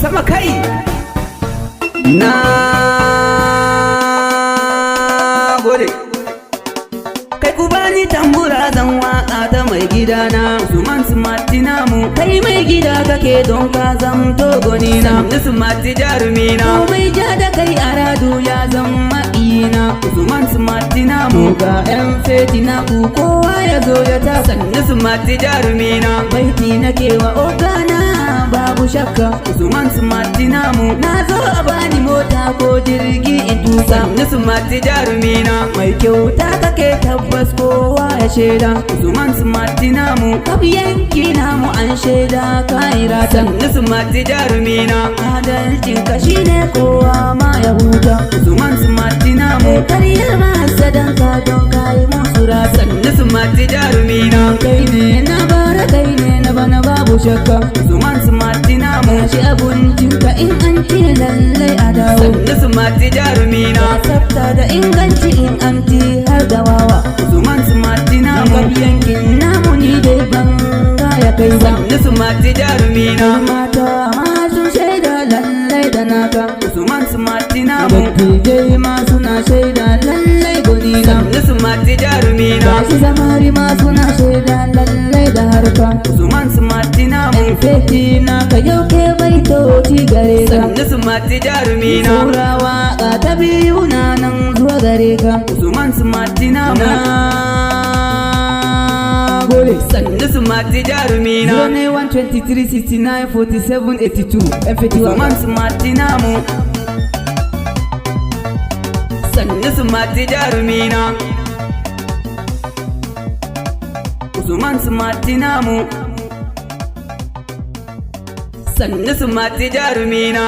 sama kai na gode kai ku bani tambura zan waka ta mai gidana Usman Smart namu kai mai gida kake don ka zamto goni na Smart jarumi na mai ja da kai aradu ya zama ina Usman Smart namu ga yan feti na ku kowa ya zo ya ta Smart jarumi na baiti nake wa ogana babu shakka Usman Smart namu na zo a bani mota ko jirgi in tuka Smart jarumi na mai kyauta kake tabbas kowa ya shaida Usman Smart namu kaf yanki namu an shaida kaira sannu Smart jarumi na adalcin ka shine kowa ma ya huta Usman Smart namu kariyar ma sadan ka don kai musura sannu Smart jarumi na kai ne na bara kai ne na bana babu shakka Usman Smart namu shi abincin ka in an ci lallai a dawo sannu Smart jarumi na tsafta da inganci in an ci har da wawa Usman Smart namu yankin namu ni dai banga ya kai sannu Smart jarumi na mata ma sun shaida lallai da naka Usman Smart namu dattijai ma suna shaida lallai goni na sannu Smart jarumi na gashi samari ma suna shaida lallai da harka Usman Smart namu feti na ka yau ke baitoci gare ka sannu Smart jarumi na turawa ka ta biyu na nan zuwa gare ka Usman Smart namu sannu Smart jarumi na 0123 69 47 82 F81 Usman Smart namu sannu Smart jarumi na Usman Smart namu sannu Smart jarumi na